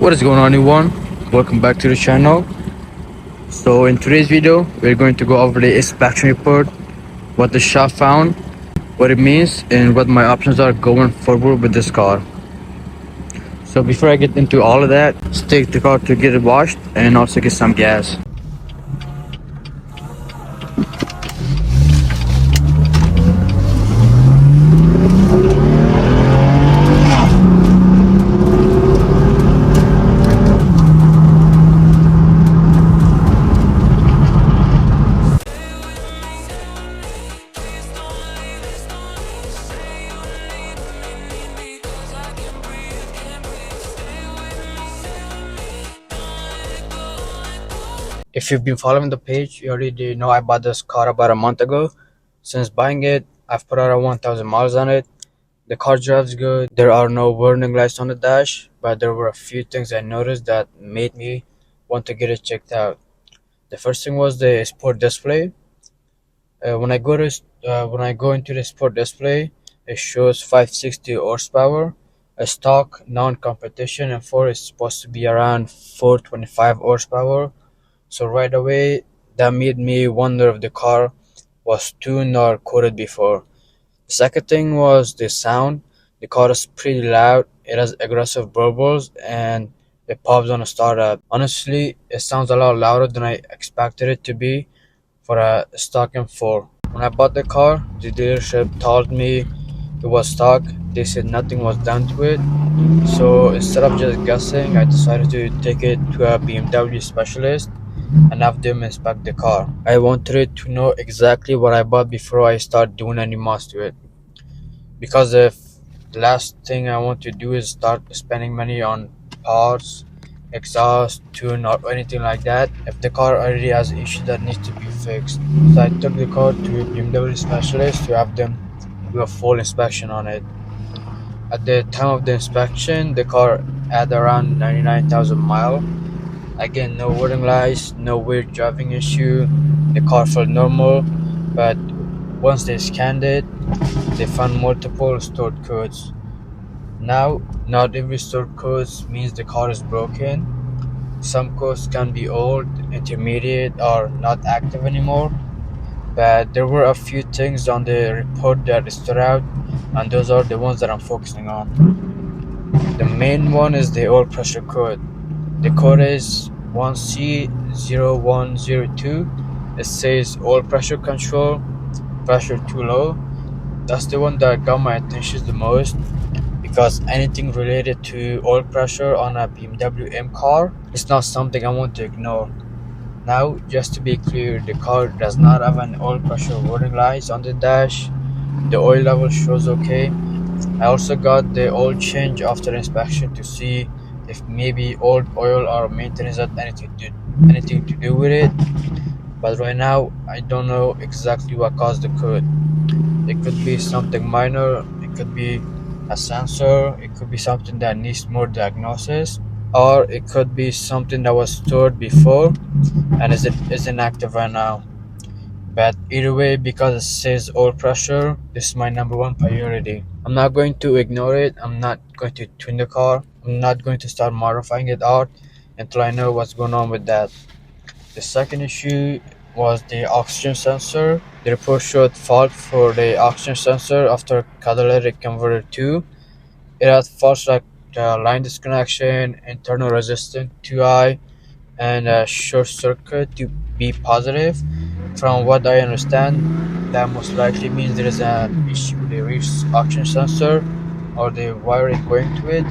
What is going on, everyone? Welcome back to the channel. So in today's video we're going to go over the inspection report, what the shop found, what it means, and what my options are going forward with this car. So before I get into all of that, let's take the car to get it washed and also get some gas. If you've been following the page, you already know I bought this car about a month ago. Since buying it, I've put around 1,000 miles on it. The car drives good. There are no warning lights on the dash, but there were a few things I noticed that made me want to get it checked out. The first thing was the sport display. When I go into the sport display, it shows 560 horsepower. A stock non-competition M4 is supposed to be around 425 horsepower. So right away, that made me wonder if the car was tuned or coded before. The second thing was the sound. The car is pretty loud. It has aggressive burbles and it pops on a startup. Honestly, it sounds a lot louder than I expected it to be for a stock M4. When I bought the car, the dealership told me it was stock. They said nothing was done to it. So instead of just guessing, I decided to take it to a BMW specialist and have them inspect the car. I wanted to know exactly what I bought before I start doing any mods to it. Because if the last thing I want to do is start spending money on parts, exhaust, tune, or anything like that, if the car already has issues that needs to be fixed. So I took the car to a BMW specialist to have them do a full inspection on it. At the time of the inspection, the car had around 99,000 miles. Again, no warning lights, no weird driving issue. The car felt normal, but once they scanned it, they found multiple stored codes. Now, not every stored codes means the car is broken. Some codes can be old, intermediate, or not active anymore. But there were a few things on the report that stood out, and those are the ones that I'm focusing on. The main one is the oil pressure code. The code is 1C0102. It says oil pressure control, pressure too low. That's the one that got my attention the most, because anything related to oil pressure on a BMW M car is not something I want to ignore. Now, just to be clear, the car does not have an oil pressure warning lights on the dash. The oil level shows okay. I also got the oil change after inspection to see if maybe old oil or maintenance had anything to do with it. But right now, I don't know exactly what caused the code. It could be something minor, it could be a sensor, it could be something that needs more diagnosis, or it could be something that was stored before and isn't active right now. But either way, because it says oil pressure, this is my number one priority. I'm not going to ignore it. I'm not going to tune the car. I'm not going to start modifying it out until I know what's going on with that. The second issue was the oxygen sensor. The report showed fault for the oxygen sensor after catalytic converter 2. It had faults like line disconnection, internal resistance too high, and a short circuit to be positive. From what I understand, that most likely means there is an issue with the rear oxygen sensor or the wiring going to it.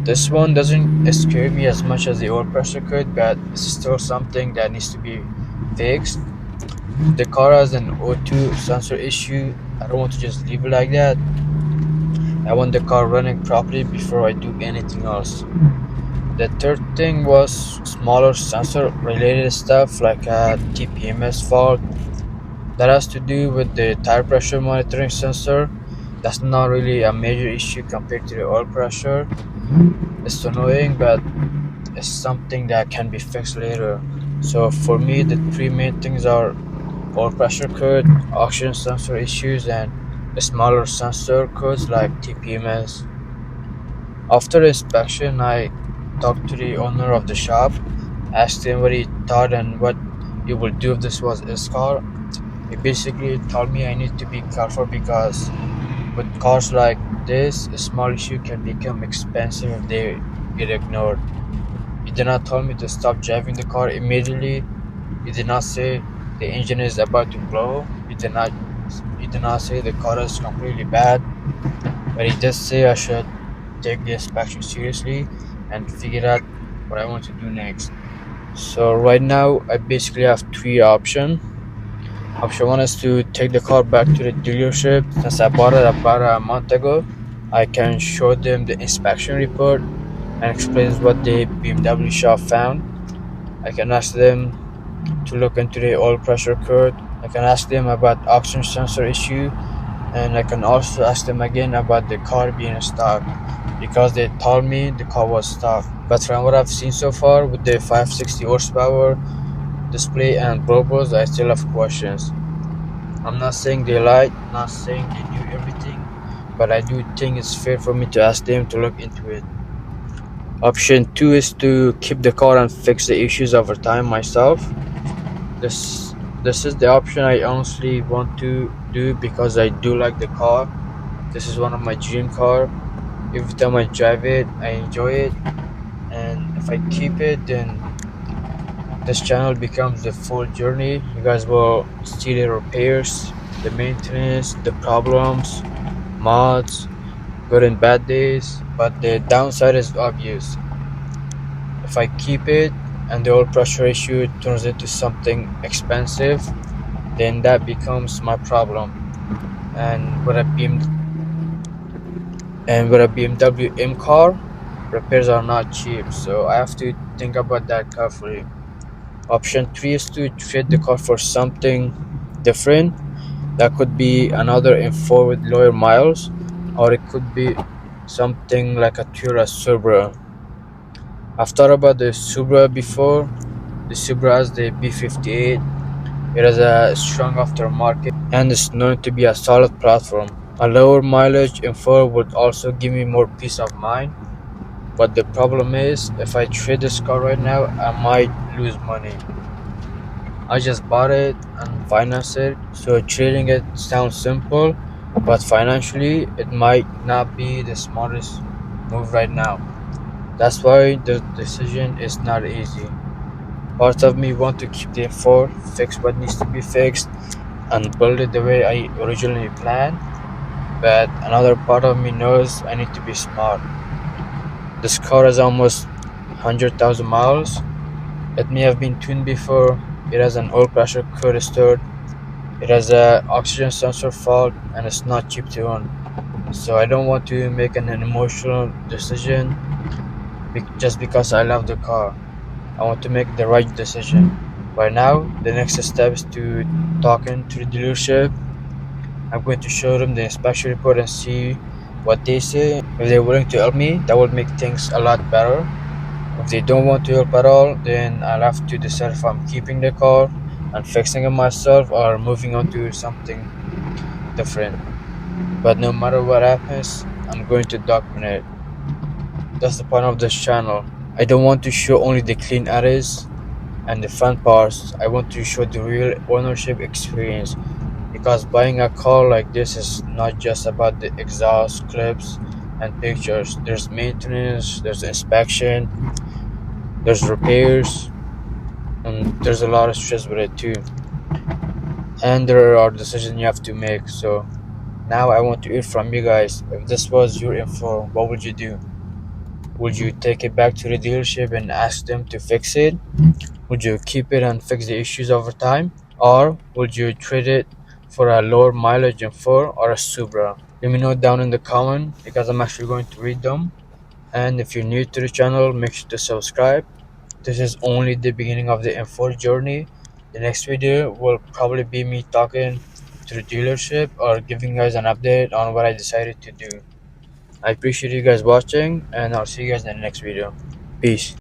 This one doesn't scare me as much as the oil pressure could, but it's still something that needs to be fixed. The car has an O2 sensor issue. I don't want to just leave it like that. I want the car running properly before I do anything else. The third thing was smaller sensor related stuff like a TPMS fault. That has to do with the tire pressure monitoring sensor. That's not really a major issue compared to the oil pressure. It's annoying, but it's something that can be fixed later. So for me, the three main things are oil pressure code, oxygen sensor issues, and the smaller sensor codes like TPMS. After the inspection, I talked to the owner of the shop, asked him what he thought and what he would do if this was his car. He basically told me I need to be careful because with cars like this, a small issue can become expensive if they get ignored. He did not tell me to stop driving the car immediately. He did not say the engine is about to blow. He did not say the car is completely bad. But he did say I should take the inspection seriously and figure out what I want to do next. So right now I basically have three options. Option one is to take the car back to the dealership. Since I bought it about a month ago, I can show them the inspection report and explain what the BMW shop found. I can ask them to look into the oil pressure curve. I can ask them about oxygen sensor issue, and I can also ask them again about the car being stock because they told me the car was stock. But from what I've seen so far with the 560 horsepower display and burbles, I still have questions. I'm not saying they lied, not saying they knew everything, but I do think it's fair for me to ask them to look into it. Option 2 is to keep the car and fix the issues over time myself. This this is the option I honestly want to do because I do like the car. This is one of my dream car. Every time I drive it, I enjoy it, and if I keep it, then this channel becomes the full journey. You guys will see the repairs, the maintenance, the problems, mods, good and bad days. But the downside is obvious. If I keep it and the oil pressure issue turns into something expensive, then that becomes my problem. And with a BMW M car, repairs are not cheap, so I have to think about that carefully. Option 3 is to trade the car for something different. That could be another M4 with lower miles, or it could be something like a Toyota Supra. I've thought about the Supra before. The Supra has the B58. It has a strong aftermarket and is known to be a solid platform. A lower mileage M4 would also give me more peace of mind. But the problem is, if I trade this car right now, I might lose money. I just bought it and financed it, so trading it sounds simple, but financially it might not be the smartest move right now. That's why the decision is not easy. Part of me want to keep the M4, fix what needs to be fixed, and build it the way I originally planned, but another part of me knows I need to be smart. This car has almost 100,000 miles. It may have been tuned before. It has an oil pressure code restored. It has a oxygen sensor fault, and it's not cheap to own. So I don't want to make an emotional decision just because I love the car. I want to make the right decision. Right now, the next step is to talking to the dealership. I'm going to show them the inspection report and see what they say. If they're willing to help me, that would make things a lot better. If they don't want to help at all, then I'll have to decide if I'm keeping the car and fixing it myself or moving on to something different. But no matter what happens, I'm going to document it. That's the point of this channel. I don't want to show only the clean areas and the fun parts. I want to show the real ownership experience because buying a car like this is not just about the exhaust clips and pictures. There's maintenance, there's inspection, there's repairs, and there's a lot of stress with it too. And there are decisions you have to make. So now I want to hear from you guys. If this was your info, what would you do? Would you take it back to the dealership and ask them to fix it? Would you keep it and fix the issues over time? Or would you trade it for a lower mileage M4 or a Supra? Let me know down in the comment because I'm actually going to read them. And if you're new to the channel, make sure to subscribe. This is only the beginning of the M4 journey. The next video will probably be me talking to the dealership or giving you guys an update on what I decided to do. I appreciate you guys watching, and I'll see you guys in the next video. Peace.